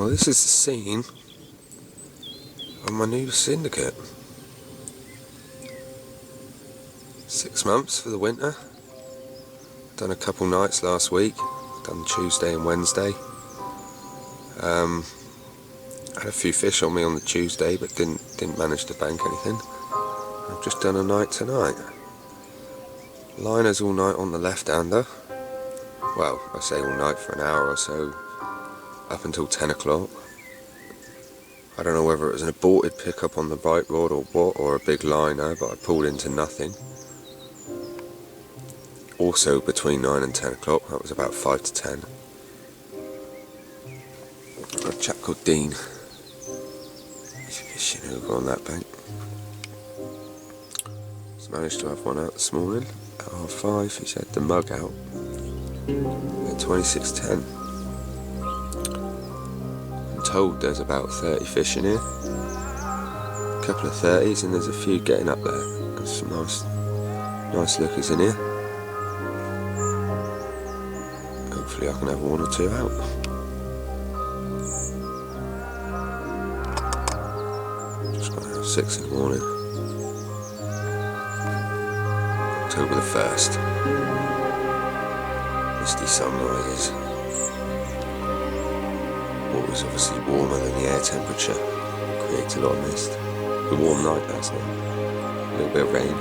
Well, this is the scene of my new Syndicate. 6 months for the winter. Done a couple nights last week. Done Tuesday and Wednesday. Had a few fish on me on the Tuesday, but didn't manage to bank anything. I've just done a night tonight. Liners all night on the left-hander. Well, I say all night, for an hour or so, up until 10 o'clock. I don't know whether it was an aborted pickup on the bite rod or what, or a big liner, but I pulled into nothing. Also between 9 and 10 o'clock, that was about 5 to 10. A chap called Dean. He's fishing over on that bank. He's managed to have one out this morning at 5:30. He's had the mug out at 26:10. I'm told there's about 30 fish in here. A couple of 30s, and there's a few getting up there. There's some nice lookers in here. Hopefully I can have 1 or 2 out. Just got out 6 in the morning. October the 1st. Misty sunrises. Water's obviously warmer than the air temperature. Creates a lot of mist. A warm night last night. A little bit of rain.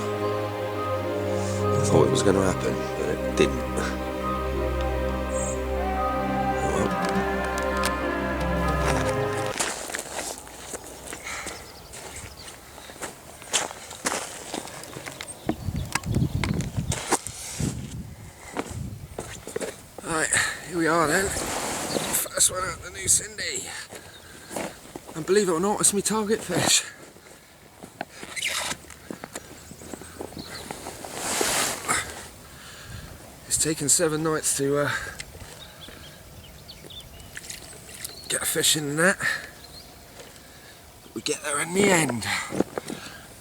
I thought it was going to happen, but it didn't. Right, here we are then. First one out, the new Cindy. And believe it or not, it's my target fish. It's taken 7 nights to get a fish in the net. But we get there in the end.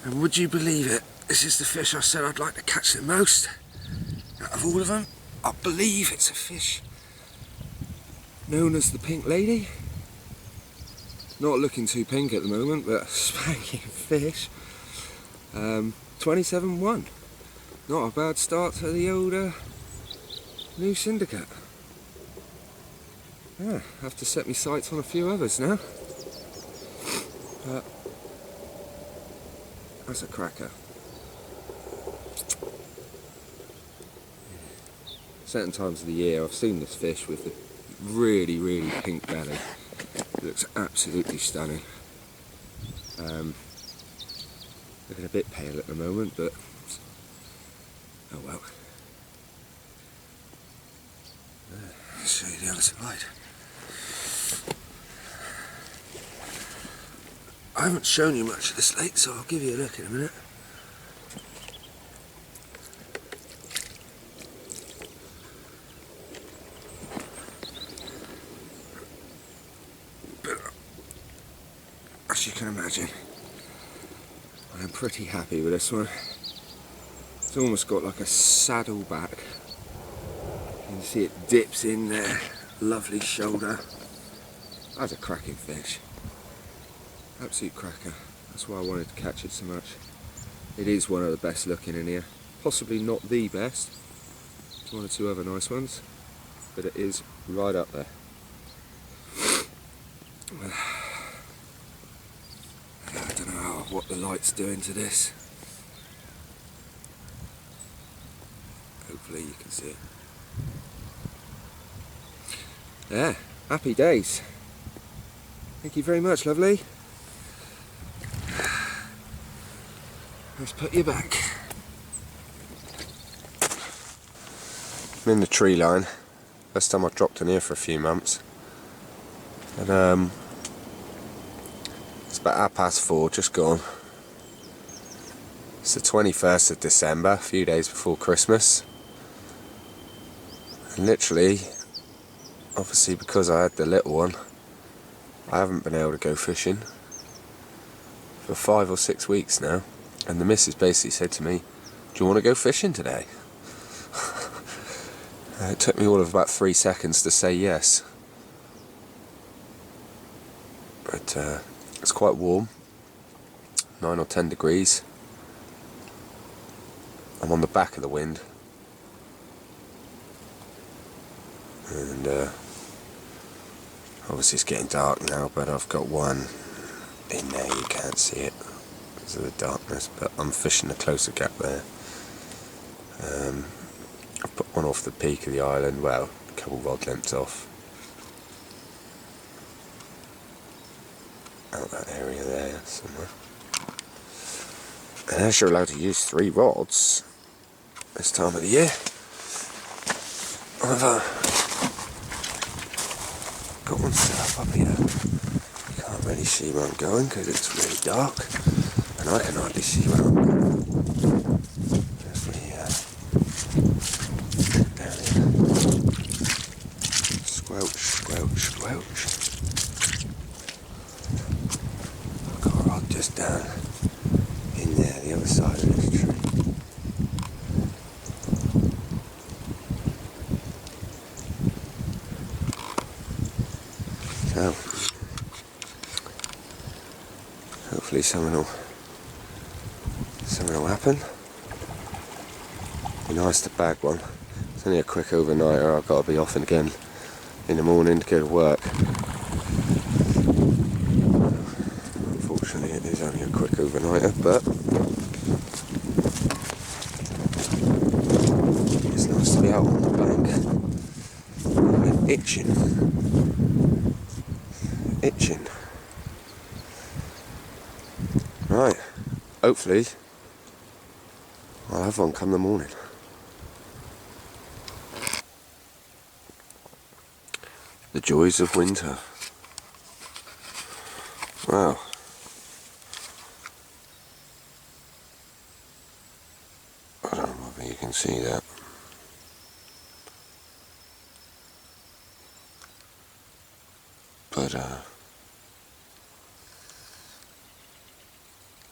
And would you believe it? This is the fish I said I'd like to catch the most out of all of them. I believe it's a fish known as the Pink Lady. Not looking too pink at the moment, but a spanking fish. 27-1. Not a bad start to the old new Syndicate. Yeah, have to set my sights on a few others now. But that's a cracker. Certain times of the year I've seen this fish with the really pink belly. It looks absolutely stunning. Looking a bit pale at the moment, but oh well. I'll show you the other side. I haven't shown you much of this lake, so I'll give you a look in a minute. As you can imagine, I'm pretty happy with this one. It's almost got like a saddle back. You can see it dips in there. Lovely shoulder. That's a cracking fish. Absolute cracker. That's why I wanted to catch it so much. It is one of the best looking in here. Possibly not the best. There's 1 or 2 other nice ones, but it is right up there. I don't know what the light's doing to this. Hopefully you can see it. Yeah, happy days. Thank you very much, lovely. Let's put you back. I'm in the tree line. First time I've dropped in here for a few months. And it's about 4:30, just gone. It's the 21st of December, a few days before Christmas. And literally, obviously because I had the little one, I haven't been able to go fishing for 5 or 6 weeks now. And the missus basically said to me, "Do you want to go fishing today?" It took me all of about 3 seconds to say yes. but it's quite warm, 9 or 10 degrees. I'm on the back of the wind, and obviously it's getting dark now, but I've got one in there, you can't see it because of the darkness, but I'm fishing a closer gap there. I've put one off the peak of the island, well, a couple rod lengths off, out that area there somewhere. And as you're allowed to use 3 rods this time of the year, I've got one set up here. You can't really see where I'm going because it's really dark, and I can hardly see where I'm going. If we down here, squelch, squelch, squelch. I've got a rod just down in there, the other side of this tree. So, hopefully something will happen. Be nice to bag one. It's only a quick overnighter. I've got to be off again in the morning to go to work. Unfortunately, it is only a quick overnighter, but it's nice to be out on the bank. I'm itching. Right, hopefully I'll have one come the morning. The joys of winter. Wow. I don't know whether you can see that. But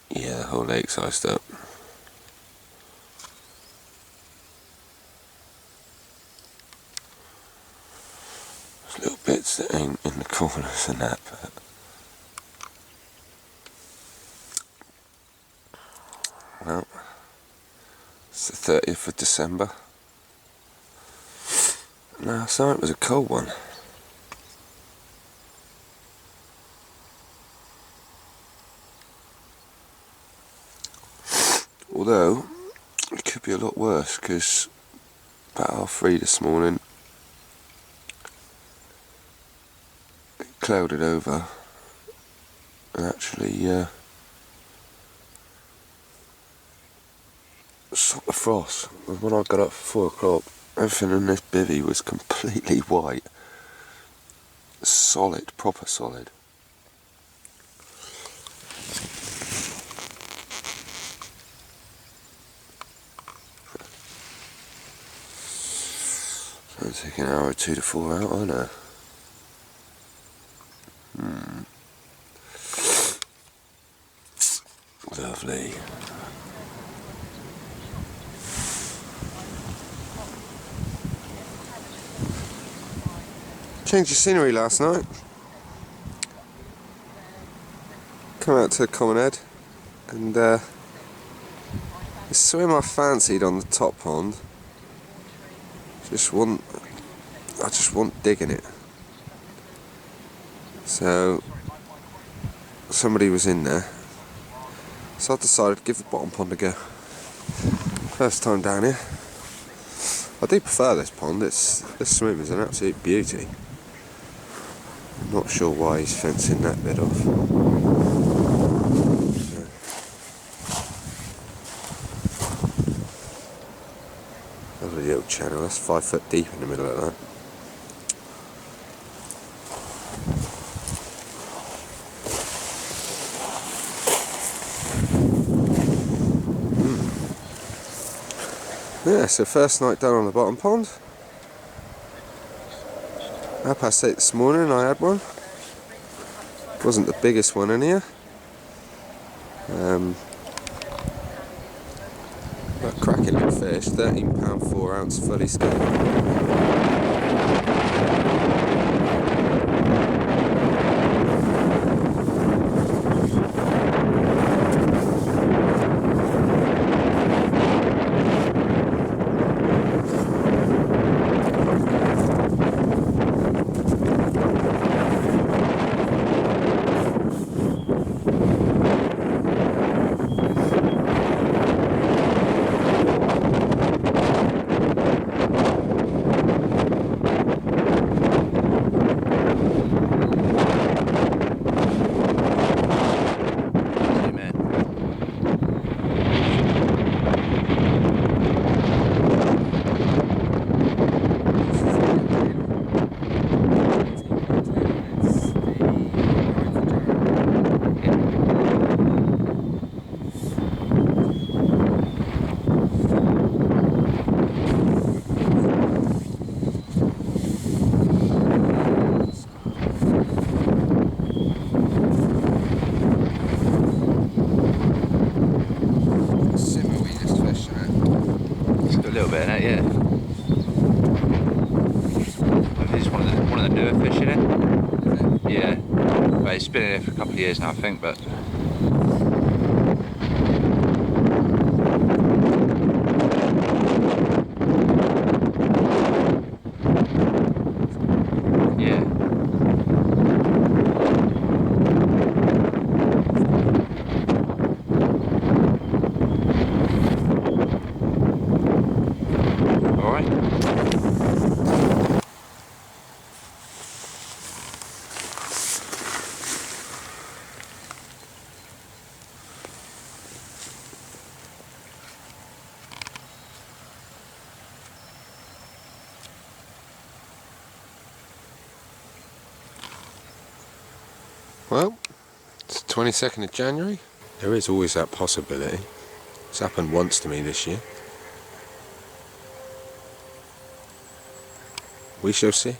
yeah, the whole lake's iced up. There's little bits that ain't in the corners and that, but well, it's the 30th of December. Last night was a cold one. Although, it could be a lot worse, because about 3:30 this morning, it clouded over, and actually sort of frost. When I got up for 4 o'clock, everything in this bivvy was completely white. Solid, proper solid. It'll take an hour or 2 to thaw out, I know. Lovely. Changed the scenery last night. Come out to the Common Head, and the swim I fancied on the top pond. I just want digging it. So somebody was in there, so I decided to give the bottom pond a go. First time down here. I do prefer this pond. This swim is an absolute beauty. I'm not sure why he's fencing that bit off. Lovely little channel. That's 5 foot deep in the middle of that. Yeah, so first night down on the bottom pond. 8:30 this morning I had one. Wasn't the biggest one in here. But cracking little fish, £13 4 ounce fully scaled. lure fishing it. Yeah, but it's been in it for a couple of years now, I think. But yeah. All right. Well, it's the 22nd of January. There is always that possibility. It's happened once to me this year. We shall see.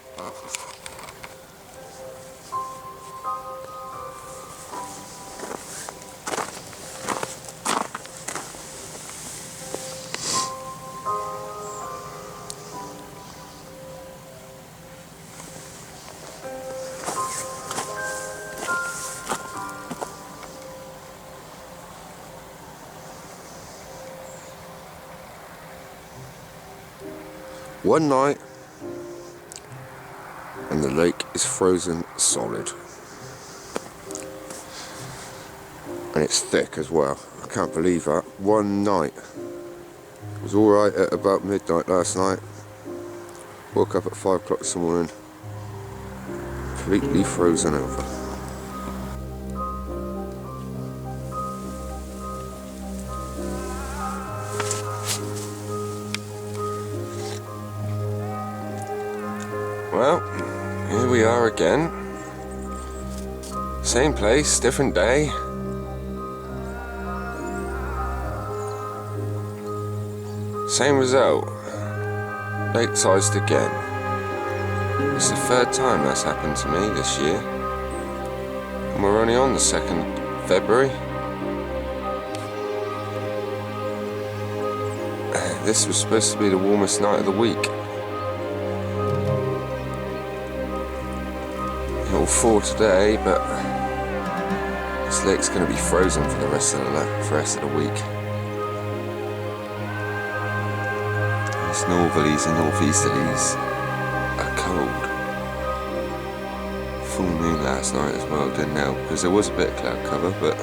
One night and the lake is frozen solid. And it's thick as well. I can't believe that. One night. It was alright at about midnight last night. Woke up at 5 o'clock this morning. Completely frozen over. Well, here we are again. Same place, different day. Same result. Lake-sized again. It's the third time that's happened to me this year. And we're only on the 2nd February. This was supposed to be the warmest night of the week. All 4 today, but this lake's going to be frozen for the rest of the week. These northerlies and northeasterlies are cold. Full moon last night as well didn't help, because there was a bit of cloud cover, but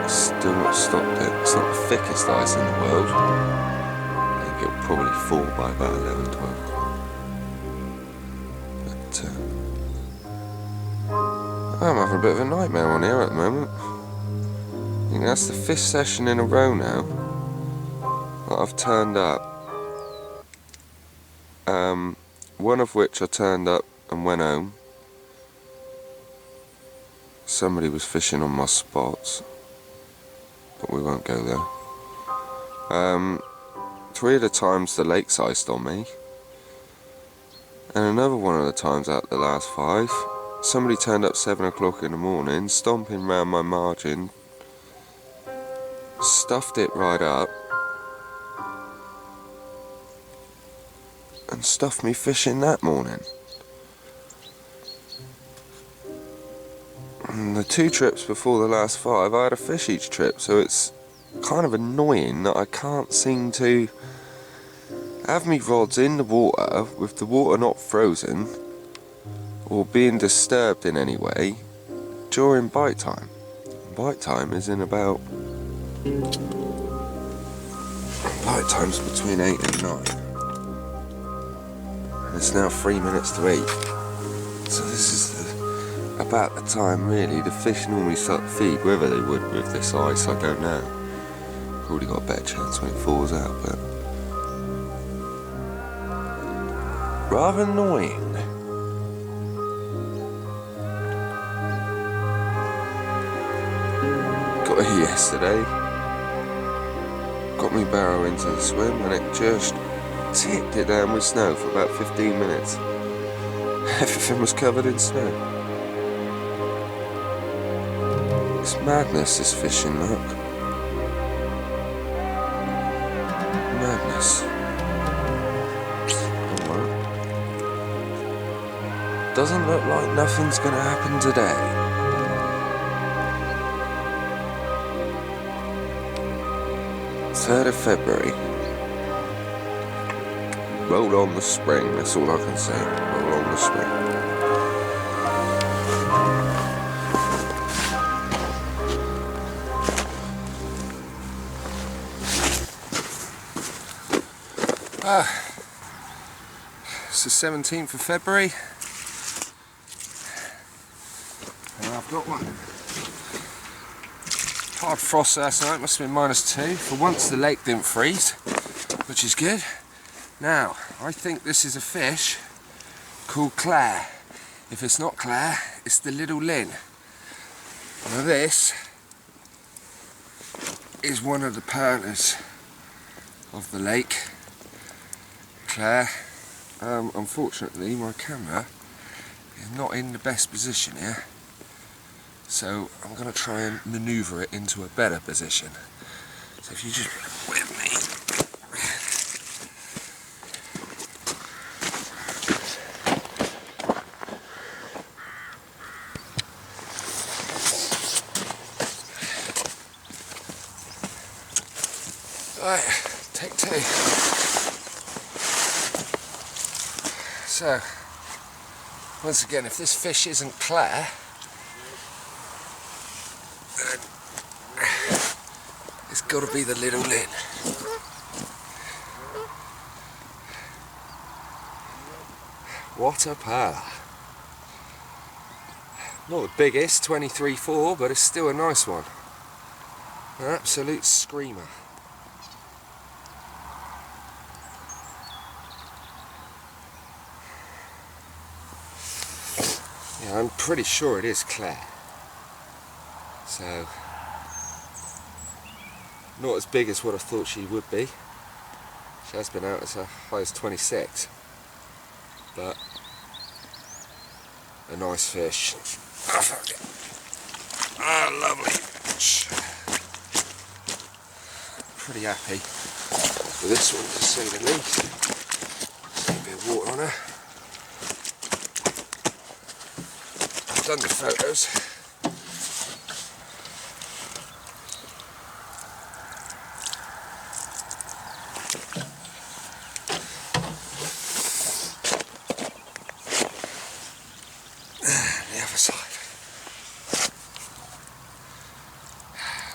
it's still not stopped it. It's not the thickest ice in the world. I think it'll probably fall by about 11, 12. I'm having a bit of a nightmare on here at the moment. I think that's the 5th session in a row now that I've turned up. One of which I turned up and went home. Somebody was fishing on my spots, but we won't go there. 3 of the times the lake's iced on me, and another one of the times out of the last 5. Somebody turned up 7 o'clock in the morning, stomping round my margin, stuffed it right up, and stuffed me fishing that morning. And the 2 trips before the last 5, I had a fish each trip, so it's kind of annoying that I can't seem to have me rods in the water with the water not frozen or being disturbed in any way during bite time. Bite time is in about... Bite time's between 8 and 9. And it's now 3 minutes to 8. So this is about the time really the fish normally start to feed. Whether they would with this ice, I don't know. Probably got a better chance when it falls out, but... rather annoying. Got here yesterday, got me barrow into the swim, and it just tipped it down with snow for about 15 minutes. Everything was covered in snow. It's madness, this fishing, look. Madness. Alright. doesn't look like nothing's going to happen today. February. Roll on the spring, that's all I can say. Roll on the spring. It's the 17th of February. And I've got one. Hard frost last night, must have been -2. For once the lake didn't freeze, which is good. Now, I think this is a fish called Clare. If it's not Clare, it's the little Lynn. Now this is one of the partners of the lake, Clare. Unfortunately, my camera is not in the best position here. So I'm going to try and manoeuvre it into a better position. So if you just bear with me. Right, take 2. So, once again, if this fish isn't Clare, it's got to be the little Lynn. What a pearl. Not the biggest, 23.4, but it's still a nice one. An absolute screamer. Yeah, I'm pretty sure it is Clare. So, not as big as what I thought she would be. She has been out as high as 26, but a nice fish. Oh, fuck it. Ah, lovely. Pretty happy with this one, to say the least. Just a bit of water on her. I've done the photos.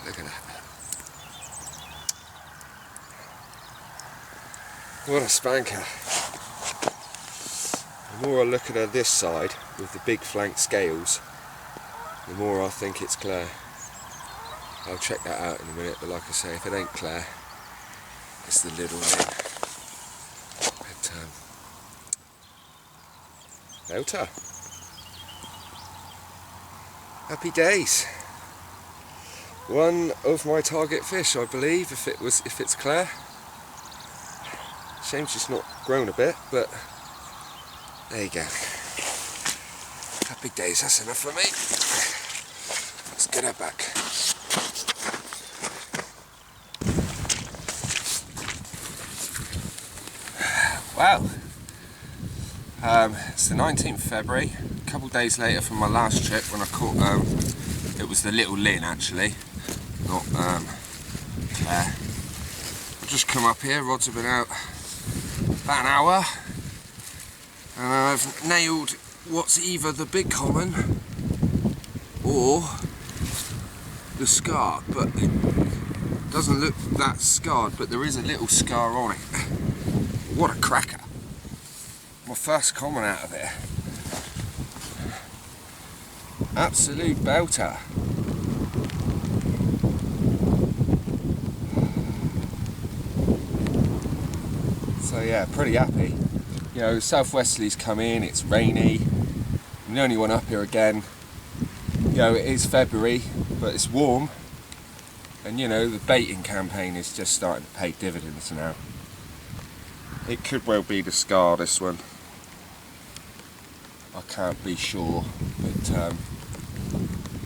Look at that. What a spanker. The more I look at her this side with the big flank scales, the more I think it's Clare. I'll check that out in a minute, but like I say, if it ain't Clare, it's the little Lynn. But belter. Happy days. One of my target fish, I believe, if it's Clare. Shame she's not grown a bit, but there you go. Happy days, that's enough for me. Let's get her back. Wow. It's the 19th of February, a couple of days later from my last trip when I caught, it was the little Lynn actually, not Clare. I've just come up here, rods have been out about an hour, and I've nailed what's either the big common or the scar, but it doesn't look that scarred, but there is a little scar on it. What a cracker. My first common out of it. Absolute belter. So yeah, pretty happy. You know, southwesterlies come in, it's rainy. I'm the only one up here again. You know, it is February, but it's warm. And you know, the baiting campaign is just starting to pay dividends now. It could well be the scar, this one. I can't be sure, but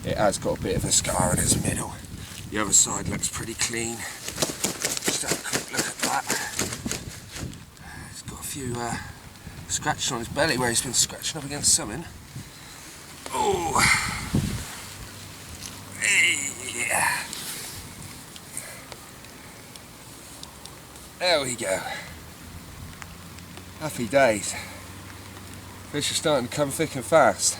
it has got a bit of a scar in its middle. The other side looks pretty clean. Just have a quick look at that. It's got a few Scratching on his belly where he's been scratching up against something. Oh, yeah. There we go. Happy days. Fish are starting to come thick and fast.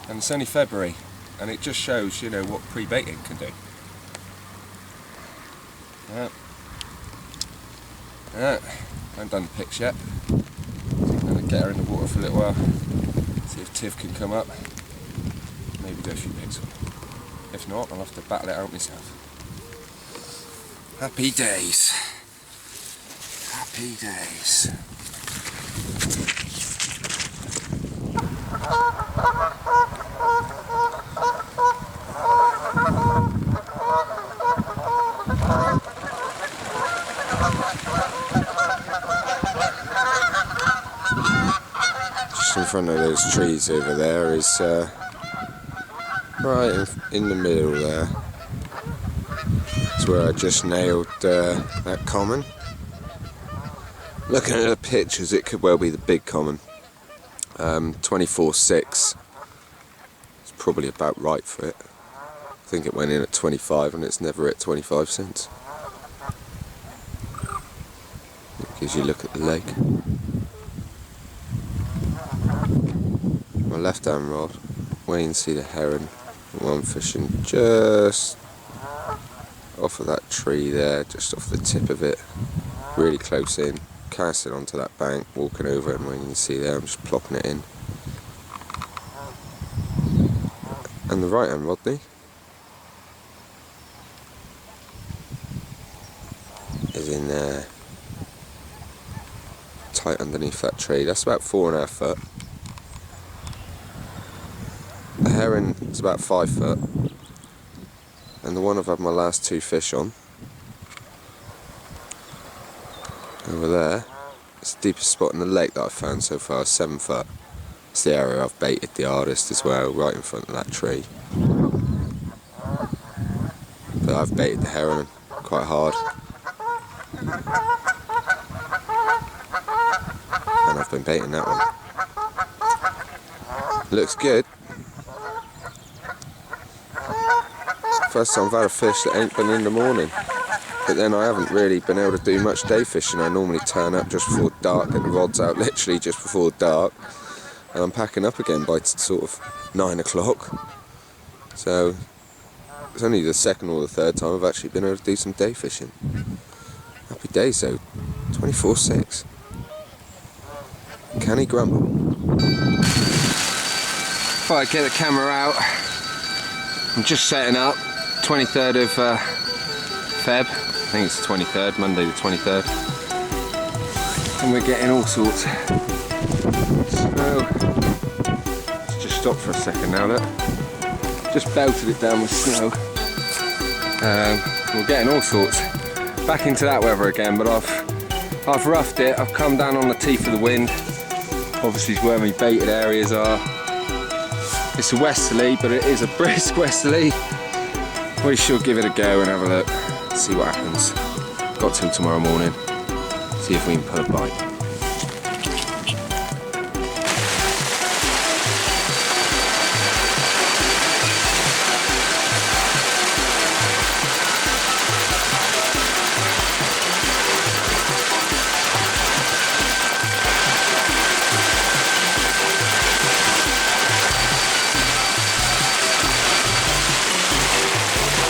And it's only February, and it just shows, you know, what pre-baiting can do. Yeah. Yeah. I haven't done the picks yet. So I'm going to get her in the water for a little while. See if Tiv can come up. Maybe do a few picks. If not, I'll have to battle it out myself. Happy days. Happy days. Just in front of those trees over there is right in the middle there. It's where I just nailed that common. Looking at the pictures, it could well be the big common. 24.6. It's probably about right for it. I think it went in at 25 and it's never at 25 cents. It gives you a look at the lake. My left hand rod, wait and see the heron. One fishing just off of that tree there, just off the tip of it, really close in. Casting onto that bank, walking over, and when you can see there, I'm just plopping it in. And the right hand Rodney is in there, tight underneath that tree. That's about 4.5 foot. The heron is about 5 foot, and the one I've had my last 2 fish on over there, it's the deepest spot in the lake that I've found so far, 7 foot. It's the area I've baited the hardest as well, right in front of that tree. But I've baited the heron quite hard. And I've been baiting that one. Looks good. First time I've had a fish that ain't been in the morning. But then I haven't really been able to do much day fishing. I normally turn up just before dark, get the rods out literally just before dark, and I'm packing up again by sort of 9 o'clock. So it's only the second or the third time I've actually been able to do some day fishing. Happy days though, 24.6. Can he grumble? Thought I'd get the camera out. I'm just setting up, 23rd of Feb. I think it's the 23rd, Monday the 23rd. And we're getting all sorts. So, let's just stop for a second now, look. Just belted it down with snow. We're getting all sorts. Back into that weather again, but I've roughed it. I've come down on the teeth of the wind. Obviously where my baited areas are. It's a westerly, but it is a brisk westerly. We should give it a go and have a look. See what happens. Got till tomorrow morning. See if we can put a bite.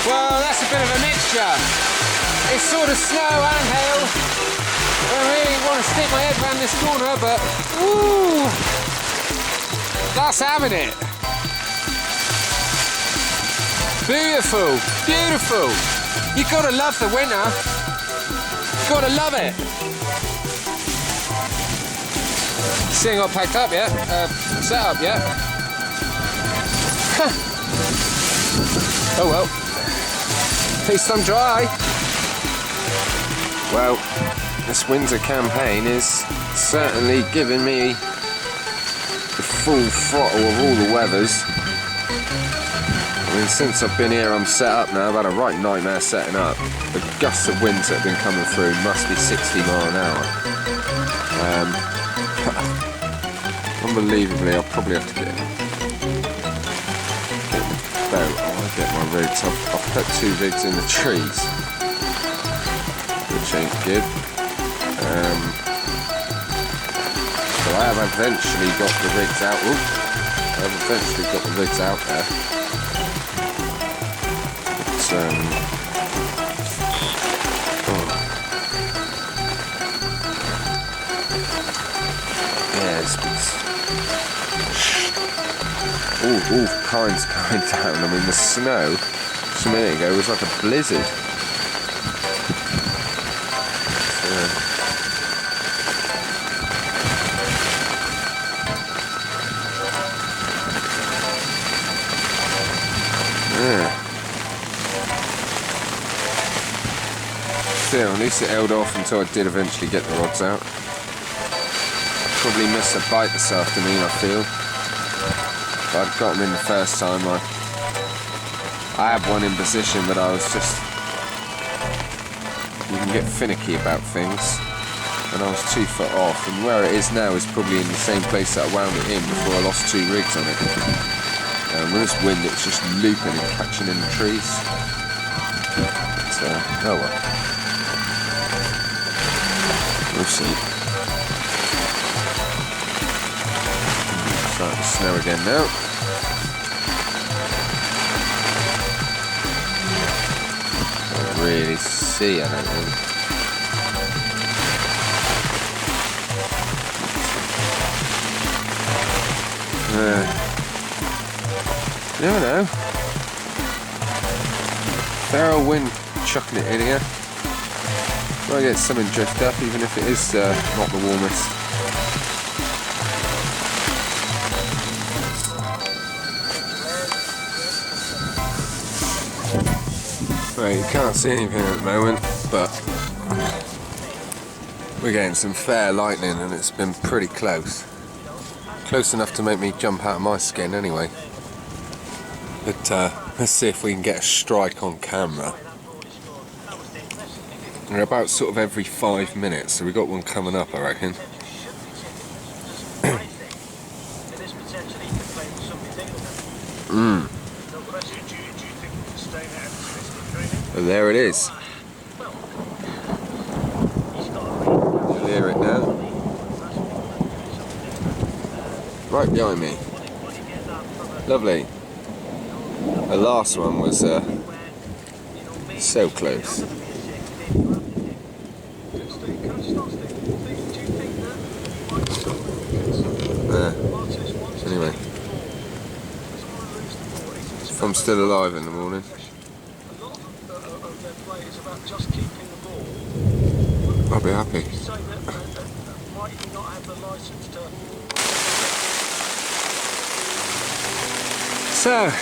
Well, that's a bit of a mixture. It's sort of snow and hail. I don't really want to stick my head around this corner, but ooh, that's having it. Beautiful, beautiful. You gotta love the winter. Gotta love it. Still ain't got packed up yet. Set up yet. Oh well. At least I'm dry. Well, this winter campaign is certainly giving me the full throttle of all the weathers. I mean, since I've been here, I'm set up now. I've had a right nightmare setting up. The gusts of winds that have been coming through must be 60 mile an hour. unbelievably, I'll probably have to get the boat. I want to get my rigs. I've put 2 rigs in the trees, which ain't good. So I have eventually got the rigs out. Ooh, I've eventually got the rigs out there. But, all kinds going down. I mean, the snow just a minute ago was like a blizzard. Still, at least it held off until I did eventually get the rods out. Probably missed a bite this afternoon, I feel. But I'd got them in the first time. I had one in position, but I was just... You can get finicky about things. And I was 2 foot off. And where it is now is probably in the same place that I wound it in before I lost 2 rigs on it. With this wind, it's just looping and catching in the trees. So, oh well. We'll see. Starting to snow again now. Can't really see, I don't think. You never know. Fair old wind chucking it in here. Might get something drift up, even if it is not the warmest. Right, you can't see anything at the moment, but we're getting some fair lightning and it's been pretty close. Close enough to make me jump out of my skin anyway. But let's see if we can get a strike on camera. They're about sort of every 5 minutes, so we've got one coming up, I reckon. Oh, there it is. You'll hear it now. Right behind me. Lovely. The last one was so close. Anyway, if I'm still alive in the morning, I'll be happy. So,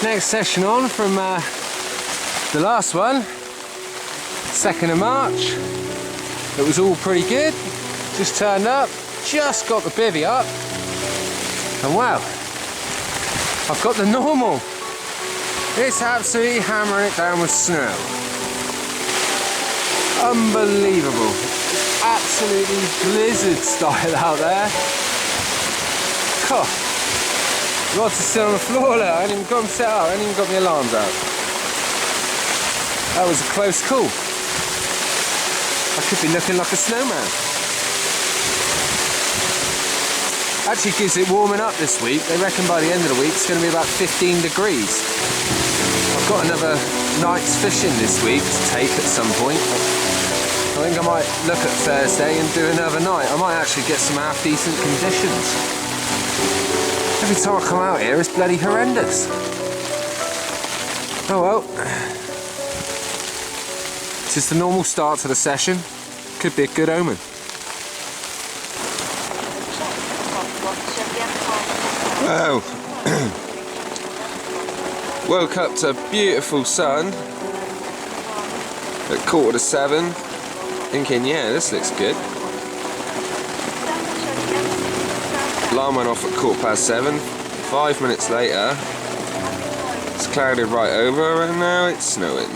next session on from the last one, 2nd of March. It was all pretty good. Just turned up, just got the bivvy up, and wow, I've got the normal. It's absolutely hammering it down with snow. Unbelievable. Absolutely blizzard style out there. God. Rods are still on the floor there. I ain't even got them set up, I ain't even got my alarms out. That was a close call. I could be looking like a snowman. Actually gives it warming up this week. They reckon by the end of the week it's going to be about 15 degrees. I've got another night's fishing this week to take at some point. I think I might look at Thursday and do another night. I might actually get some half decent conditions. Every time I come out here it's bloody horrendous. Oh well. This is the normal start to the session. Could be a good omen. Oh. Woke up to a beautiful sun at 6:45, thinking, yeah, this looks good. Alarm went off at 7:15. 5 minutes later, it's clouded right over and now it's snowing.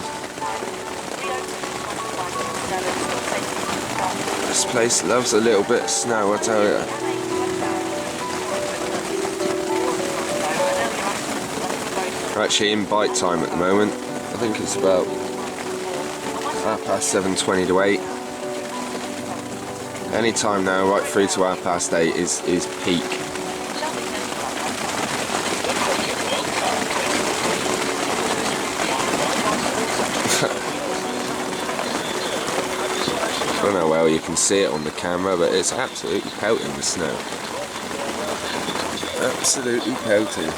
This place loves a little bit of snow, I tell you. actually in bite time at the moment. I think it's about 7:20 to 8. Any time now, right through to 8:30 is peak. I don't know how well you can see it on the camera, but it's absolutely pelting the snow. Absolutely pelting.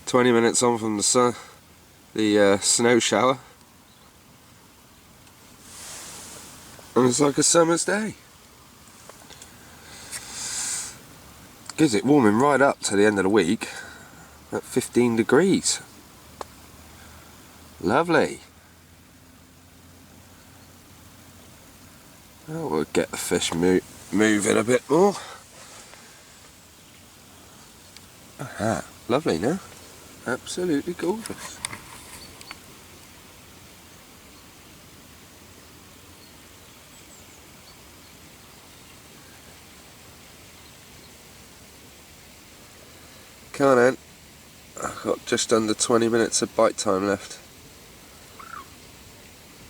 "20 minutes on from the snow shower, and it's like a summer's day. Gives it warming right up to the end of the week at 15 degrees. Lovely. Oh, we'll get the fish moving a bit more. Aha, lovely, no? Absolutely gorgeous. Come on then. I've got just under 20 minutes of bite time left.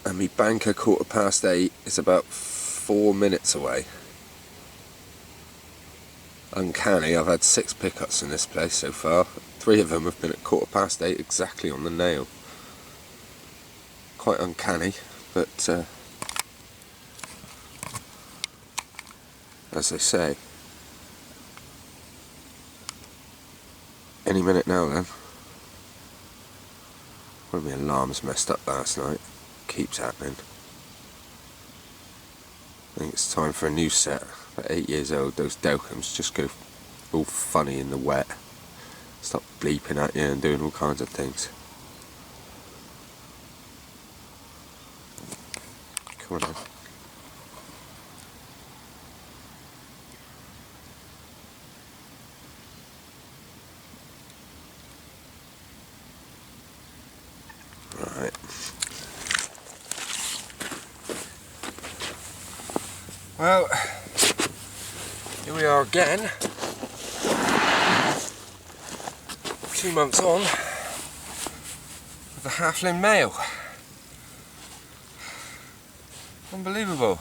And me banker 8:15 is about 4 minutes away. Uncanny, I've had 6 pickups in this place so far. 3 of them have been at 8:15 exactly on the nail. Quite uncanny, but as they say, any minute now then. One of my alarms messed up last night. Keeps happening. I think it's time for a new set. At 8 years old, those Delcams just go all funny in the wet. Stop bleeping at you and doing all kinds of things. Come on then. Right. Well, here we are again. 2 months on with the halfling male. Unbelievable.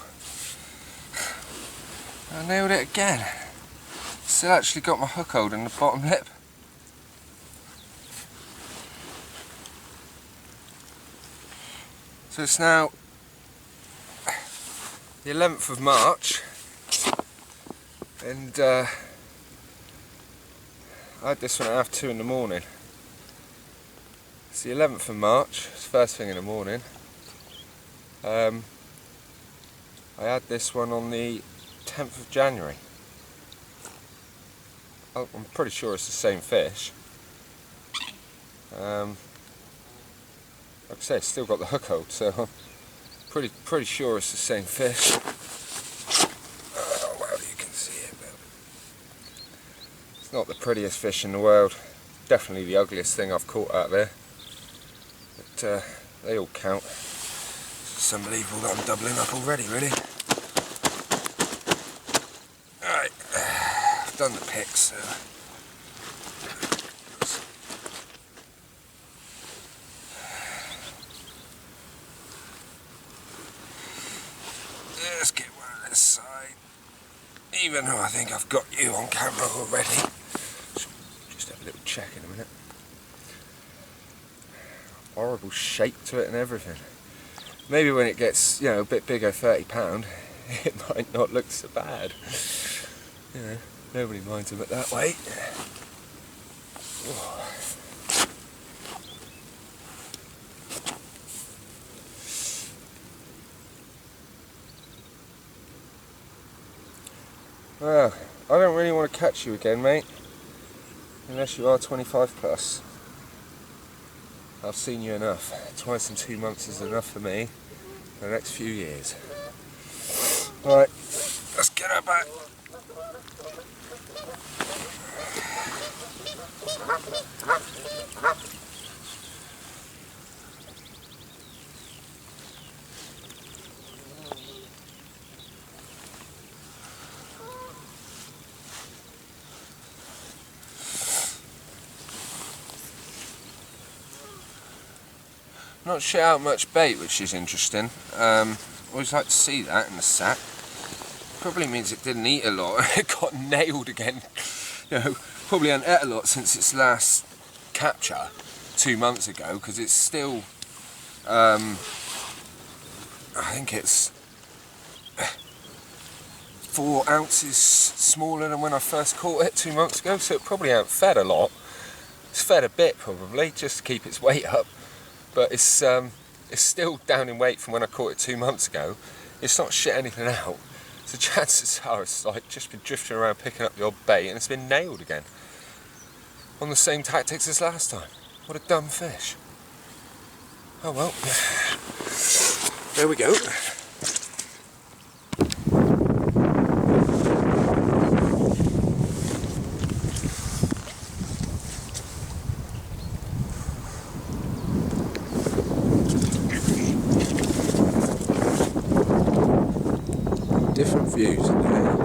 I nailed it again. Still actually got my hook hold in the bottom lip. So it's now the 11th of March, and I had this one at 2:30 in the morning. It's the 11th of March, it's first thing in the morning. I had this one on the 10th of January. I'm pretty sure it's the same fish. Like I say, it's still got the hook hold, so I'm pretty sure it's the same fish. Oh, well, you can see it, but it's not the prettiest fish in the world. Definitely the ugliest thing I've caught out there. But they all count. It's unbelievable that I'm doubling up already, really. Alright, I've done the picks, so let's get one on this side, even though I think I've got you on camera already. Just have a little check in a minute. Horrible shape to it and everything. Maybe when it gets, you know, a bit bigger, 30 pound, it might not look so bad. You know, nobody minds them at that weight. Oh. Well, I don't really want to catch you again, mate, unless you are 25 plus. I've seen you enough. Twice in 2 months is enough for me for the next few years. Alright, let's get her back. Not shit out much bait, which is interesting. Always like to see that in the sack. Probably means it didn't eat a lot. It got nailed again. You know, probably hasn't ate a lot since its last capture 2 months ago, because it's still, I think it's 4 ounces smaller than when I first caught it 2 months ago, so it probably hasn't fed a lot. It's fed a bit probably, just to keep its weight up, but it's still down in weight from when I caught it 2 months ago. It's not shit anything out, so chances are it's like just been drifting around picking up the odd bait and it's been nailed again. On the same tactics as last time. What a dumb fish. Oh well, there we go. Different views in here.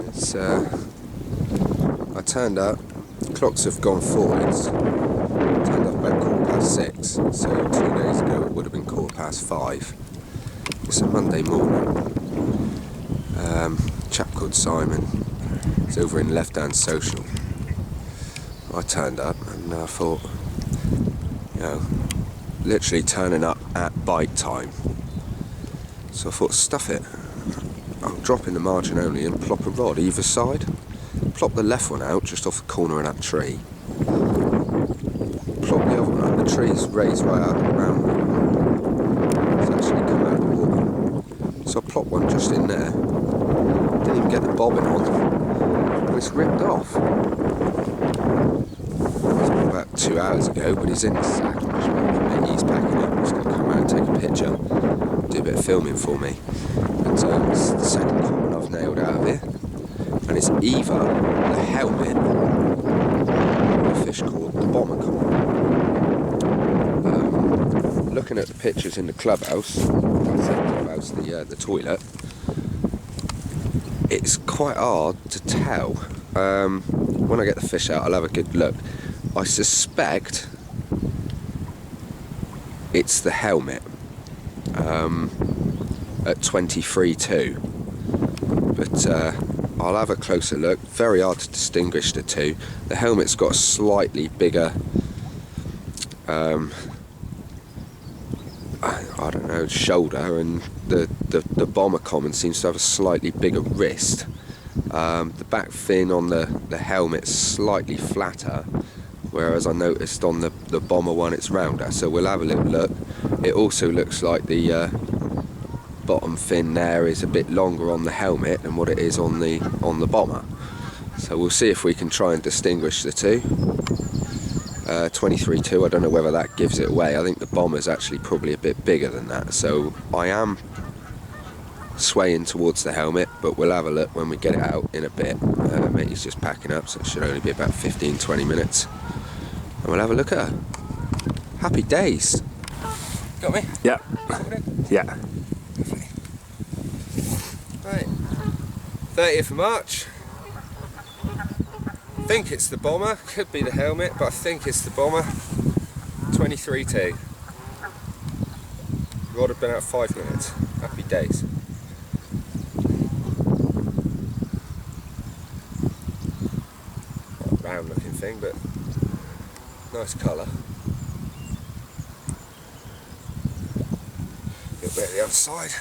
It's I turned up, clocks have gone forwards. Turned up about 6:15, so 2 days ago it would have been 5:15. It's a Monday morning. A chap called Simon is over in Left Hand Social. I turned up and I thought, you know, literally turning up at bite time. So I thought, stuff it, I'll drop in the margin only and plop a rod either side. Plop the left one out just off the corner of that tree. Plop the other one out. The tree's raised right up around me. It's actually come out of the water. So I plopped one just in there. Didn't even get the bobbin on. And it's ripped off. It was about 2 hours ago, but he's in the sack. I'm just waiting for me. He's packing up. He's going to come around and take a picture. Do a bit of filming for me. And it's the second common I've nailed out of here. And it's either the helmet or a fish called the bomber common. Looking at the pictures in the clubhouse, the toilet, it's quite hard to tell. When I get the fish out, I'll have a good look. I suspect it's the helmet at 23.2, but I'll have a closer look. Very hard to distinguish the two. The helmet's got a slightly bigger, I don't know, shoulder, and the bomber common seems to have a slightly bigger wrist. The back fin on the helmet's slightly flatter, whereas I noticed on the bomber one it's rounder. So we'll have a little look. It also looks like the bottom fin there is a bit longer on the helmet than what it is on the bomber. So we'll see if we can try and distinguish the two. 23.2, I don't know whether that gives it away. I think the bomber's actually probably a bit bigger than that. So I am swaying towards the helmet, but we'll have a look when we get it out in a bit. Matey's just packing up, so it should only be about 15-20 minutes. And we'll have a look at her. Happy days. Got me? Yeah. Yeah. Right, 30th of March. I think it's the bomber, could be the helmet, but I think it's the bomber. 23.2. Rod have been out 5 minutes. Happy days. Not a round looking thing, but nice colour. A little bit at the other side.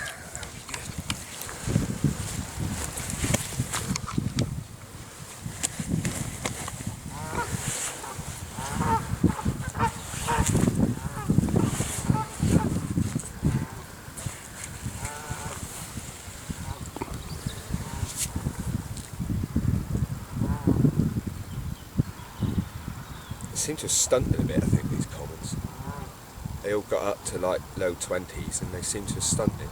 Seem to have stunted a bit, I think, these commons. They all got up to like low 20s and they seem to have stunted.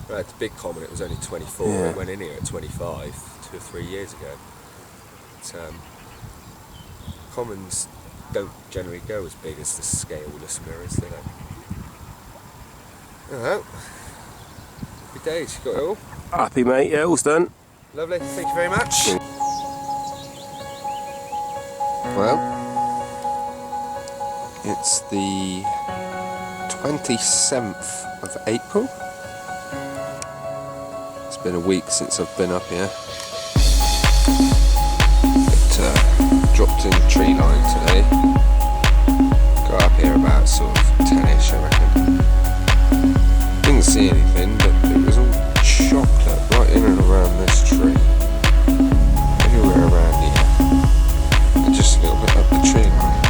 When I had the big common, it was only 24, yeah. It went in here at 25 2 or 3 years ago. but commons don't generally go as big as the scaleless mirrors, do they? Oh, good days, you got it all? Happy, mate, yeah, all's done. Lovely, thank you very much. Well, it's the 27th of April. It's been a week since I've been up here. It dropped in the tree line today. Got up here about sort of 10ish, I reckon. Didn't see anything, but it was all chocolate right in and around this tree. Everywhere around here. And just a little bit up the tree line.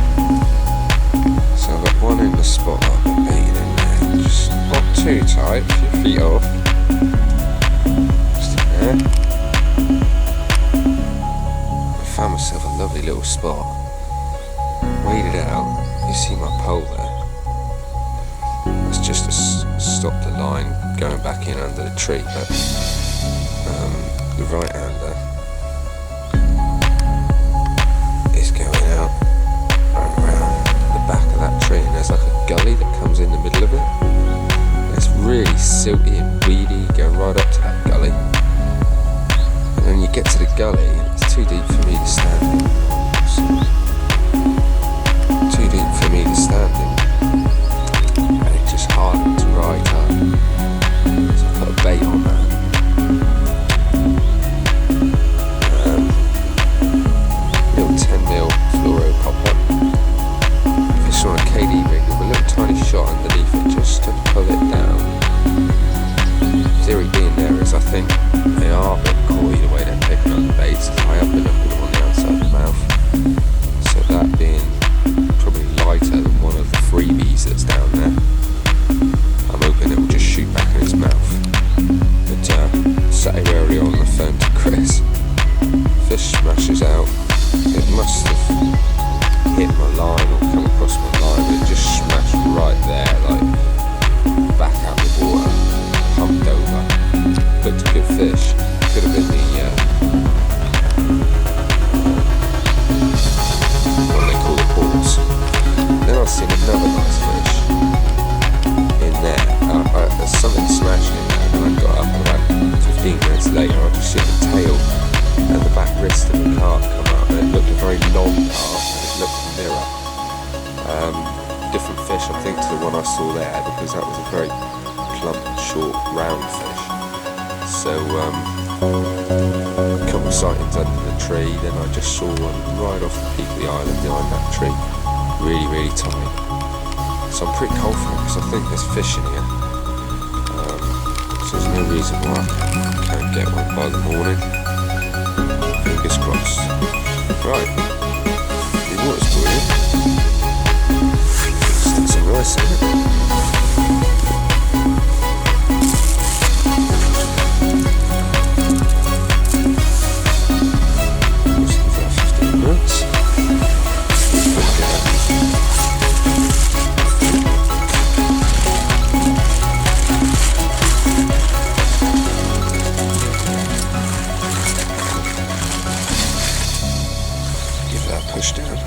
So I've got one in the spot that I've been baiting in there. Just not too tight, keep your feet off. Just in there. I found myself a lovely little spot. Waded out. You see my pole there? It's just to stop the line going back in under the tree, but the right hander is going out around the back of that tree, and there's like a gully that comes in the middle of it. And it's really silty and weedy, going right up to that gully. And then you get to the gully and it's too deep for me to stand in. Too deep for me to stand in. And it just hardened right up. So I put a bait on that. Little 10mm fluoro pop-up. Fish on a KD rig with a little tiny shot underneath it just to pull it down. Theory being there is I think they are a bit coy the way they're picking up the baits. I have been looking on the outside of the mouth. So that being probably lighter than one of the freebies that's down there. I'm hoping it will just shoot back in its mouth. But sat here early on the phone to Chris. Fish smashes out. It must have hit my line or come across my line, but it just smashed right there, like back out the water, humped over. Looked a good fish. Could have been the what they call the balls. Then I've seen another nice fish in there. There's something smashed in there, and I got up about 15 minutes later. I just see the tail and the back wrist of the carp come up, and it looked a very long carp, and it looked a mirror. Different fish, I think, to the one I saw there, because that was a very plump, short, round fish. So, a couple of sightings under the tree, then I just saw one right off the peak of the island behind that tree, really, really tight. So I'm pretty confident, because I think there's fish in here. So there's no reason why I can't get one by the morning. Fingers crossed. Right, the water's brilliant. Stick some rice in it. Just give that 15 minutes. Push down.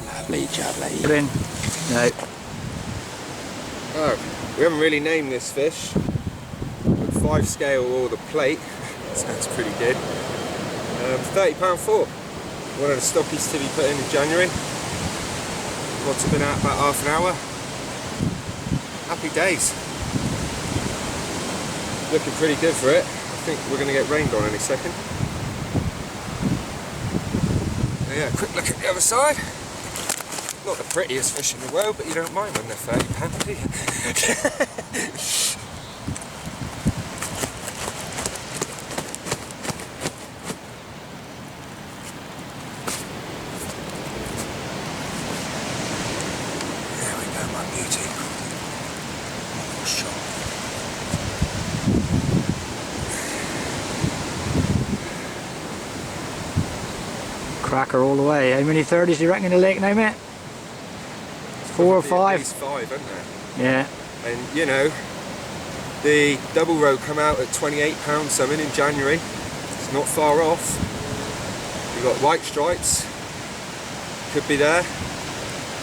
Lovely jubbly. Get in. No. Oh, we haven't really named this fish. 5 scale or the plate. Sounds pretty good. £30.4. One of the stockies to be put in January. What's been out about half an hour. Happy days. Looking pretty good for it. I think we're going to get rained on any second. Yeah, quick look at the other side. Not the prettiest fish in the world, but you don't mind when they're £30, do you? There we go, my beauty. More shot. Cracker all the way. How many 30s do you reckon in the lake now, mate? 4 or 5? At least 5, isn't there? Yeah. And you know, the double row come out at £28 something in January. It's not far off. We've got white stripes, could be there.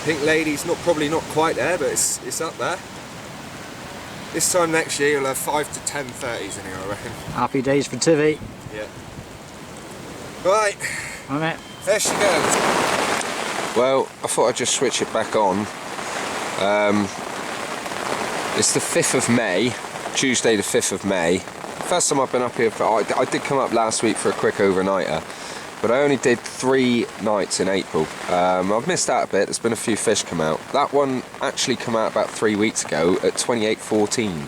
Pink lady's probably not quite there, but it's up there. This time next year you'll have 5 to 10 30s in here, I reckon. Happy days for Tivy. Yeah. Right. Right, mate. There she goes. Well, I thought I'd just switch it back on. It's the 5th of May, Tuesday the 5th of May. First time I've been up here I did come up last week for a quick overnighter, but I only did 3 nights in April. I've missed out a bit, there's been a few fish come out. That one actually come out about 3 weeks ago at 28.14,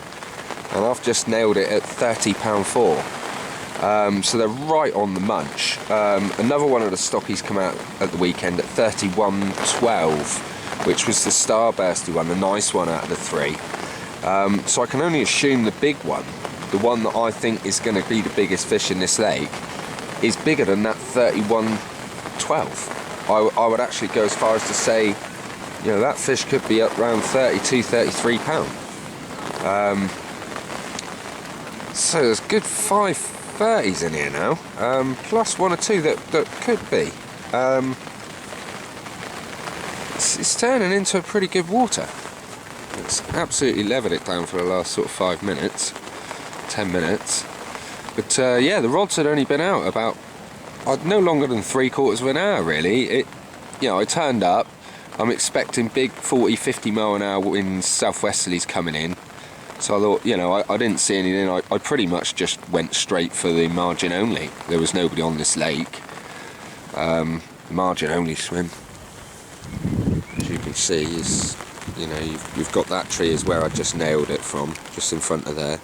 and I've just nailed it at £30.4. So they're right on the munch. Another one of the stockies come out at the weekend at 31.12, which was the starbursty one, the nice one out of the 3. So I can only assume the big one, the one that I think is going to be the biggest fish in this lake, is bigger than that 31.12. I would actually go as far as to say, you know, that fish could be up around 32, 33 pound. So there's good 5 30s in here now, plus 1 or 2 that could be. It's turning into a pretty good water. It's absolutely levered it down for the last sort of 5 minutes, 10 minutes. But yeah, the rods had only been out about no longer than 3/4 of an hour really. You know, I turned up, I'm expecting big 40, 50 mile an hour winds, southwesterlies coming in. So I thought, you know, I didn't see anything. I pretty much just went straight for the margin only. There was nobody on this lake. Margin only swim, as you can see, is, you know, you've got that tree is where I just nailed it from, just in front of there.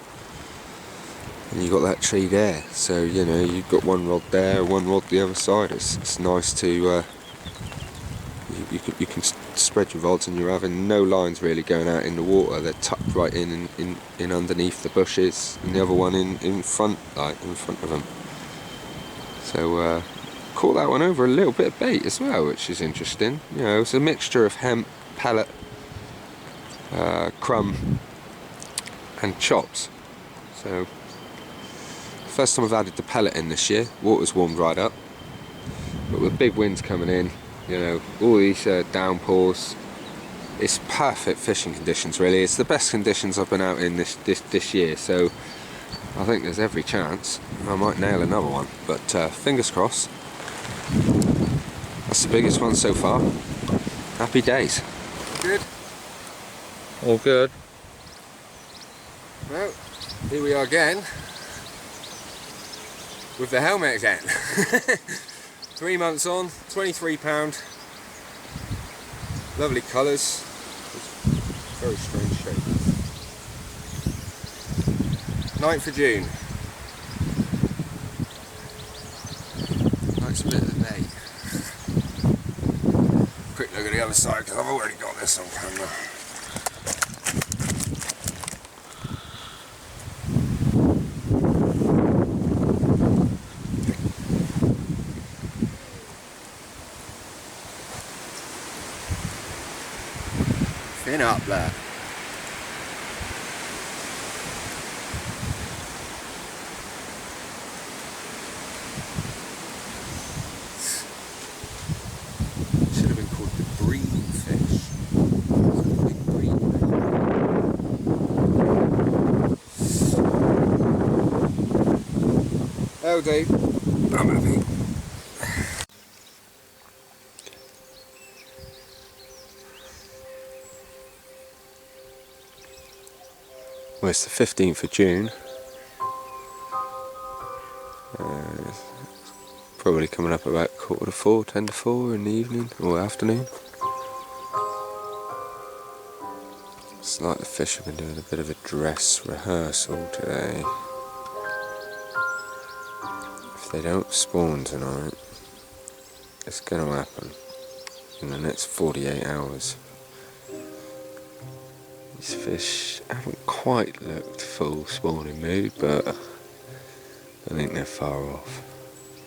And you've got that tree there. So, you know, you've got 1 rod there, 1 rod the other side. It's nice to, you can spread your rods and you're having no lines really going out in the water. They're tucked right in underneath the bushes, and the other one in front, like in front of them. So caught that one over a little bit of bait as well, which is interesting. You know, it's a mixture of hemp, pellet, crumb and chops. So first time I've added the pellet in this year. Water's warmed right up, but with big winds coming in, you know, all these downpours, it's perfect fishing conditions really. It's the best conditions I've been out in this year, so I think there's every chance I might nail another one, but fingers crossed. That's the biggest one so far. Happy days. Good? All good. Well, here we are again with the helmet again. 3 months on, £23. Lovely colours. Very strange shape. 9th of June. Nice bit of the day. Quick look at the other side because I've already got this on camera. Fin up there. Should have been called the breeding fish. Big breeding. Oh, Dave, I'm happy. Well, it's the 15th of June. It's probably coming up about 3:45, 10 to 4 in the evening or afternoon. It's like the fish have been doing a bit of a dress rehearsal today. If they don't spawn tonight, it's going to happen in the next 48 hours. These fish haven't quite looked full spawning mood, but I think they're far off.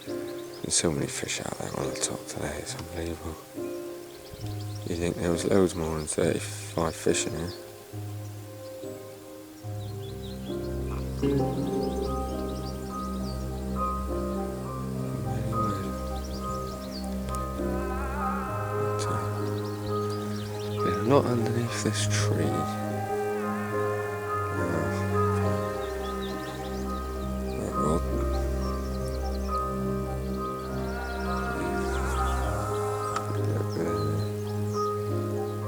There's so many fish out there on the top today, it's unbelievable. You think there was loads more than 35 fish in here? Really weird. not underneath this tree. That rod.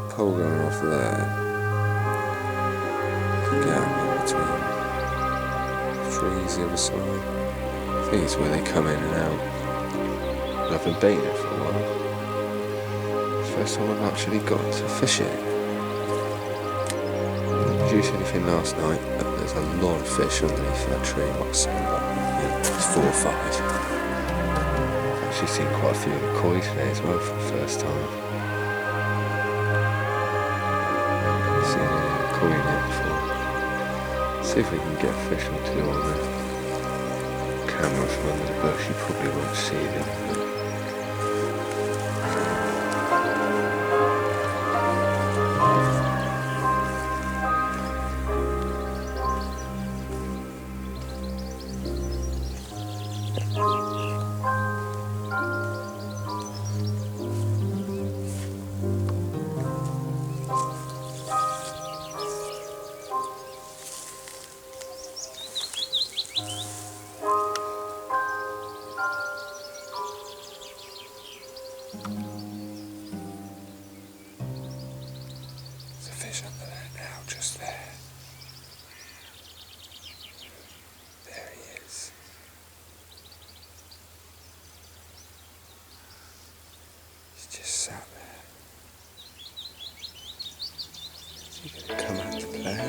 Pole going off there. Gap in between the trees the other side. I think it's where they come in and out. But I've been baiting it for a while. It's the first time I've actually got to fish it. I didn't produce anything last night, but there's a lot of fish underneath that tree. What a it's 4 or 5. I've actually seen quite a few of the koi today as well for the first time. I've seen any koi in it before. See if we can get a fish or 2 on the camera from under the bush. You probably won't see them. There's a fish under there now, just there. There he is. He's just sat there. Is he going to come out to play?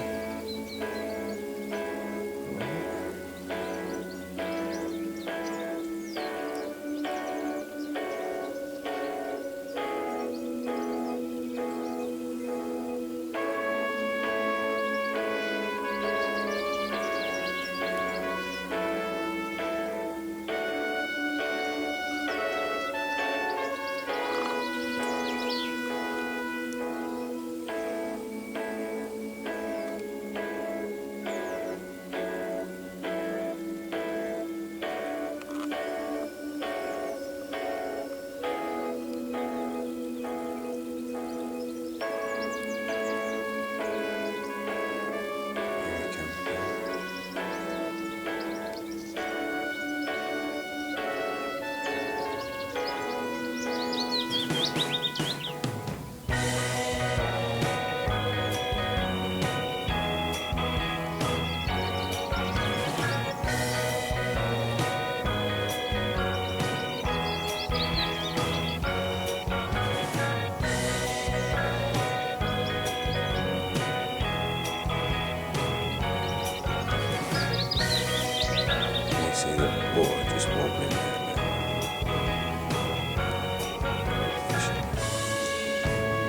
See the boy just wobbling there now.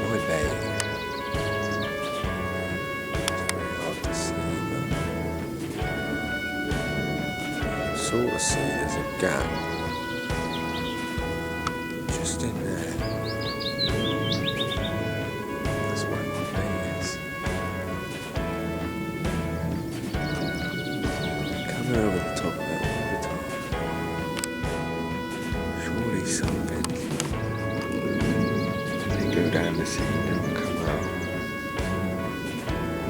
My bait. It's very hard to see, but sort of see there's a gap just in there. That's where my bait is. Coming over the top of it. Something. They go down the sea and then come out.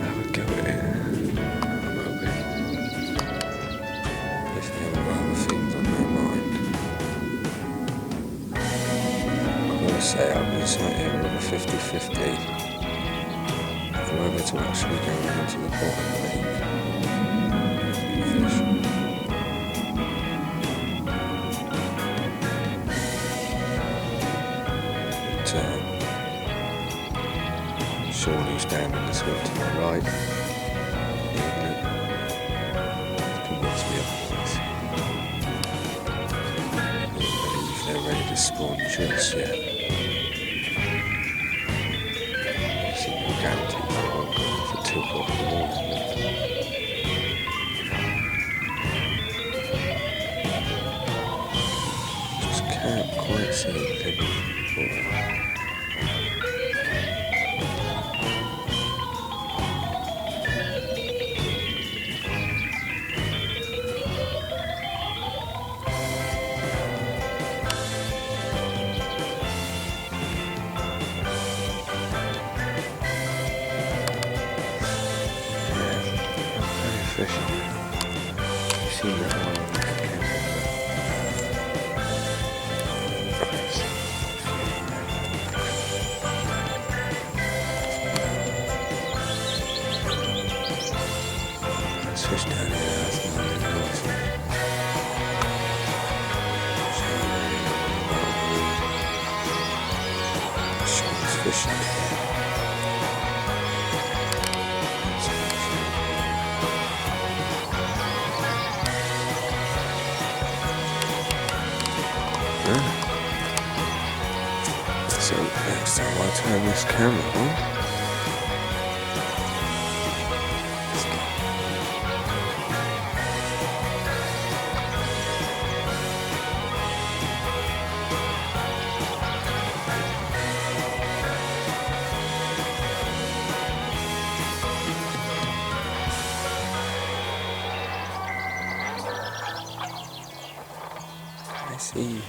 Have a go at it. I'm hoping. If they haven't got other things on their mind. I've got to say, I've been sat here with a 50-50. Whether to actually go into the bottom and make fish. Shawnee's down in the swim to my right. Convinced me otherwise. I don't believe they're ready to spawn just yet. I seem to guarantee they won't go for 2 o'clock in the morning. Just can't quite see anything for it. fish on it. You've seen that one on that camera. There's fish down here, that's not really nice. Show this fish in here. So next time I'll turn this camera on. I see you.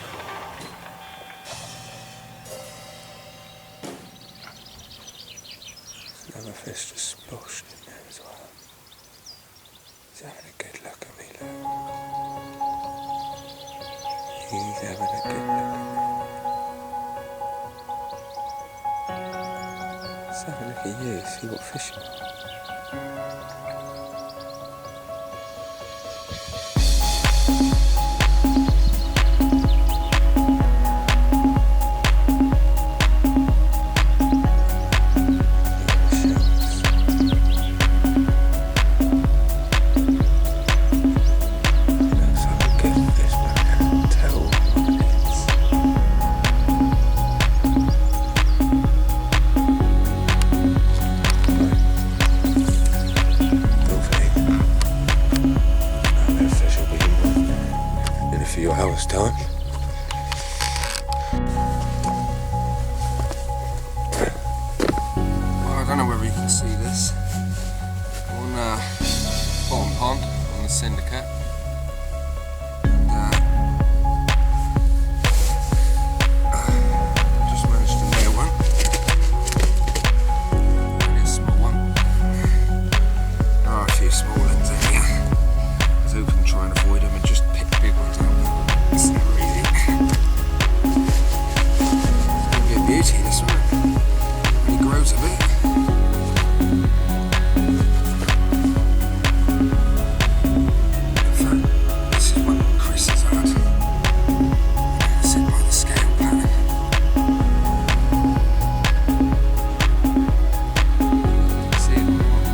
Another fish just splashed in there as well. He's having a good look at me, look. He's having a good look at me. Let's have a look at you, see what fish you are. Few hours time. Well, I don't know whether you can see this on bottom pond on the Syndicate. Just managed to nail one. Only a small one. There are a few small ones in here. I was hoping to try and avoid them and just pick big ones out. It's not really. It's gonna be a beauty, this one. When it grows a bit. In fact, this is what Chris has had. Sit by the scale pattern. See it or not?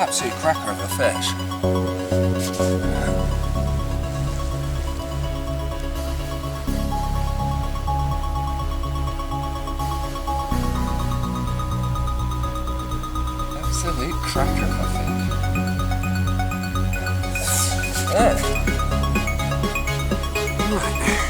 Absolute cracker of a fish. Absolute cracker, I think. Yeah. Right.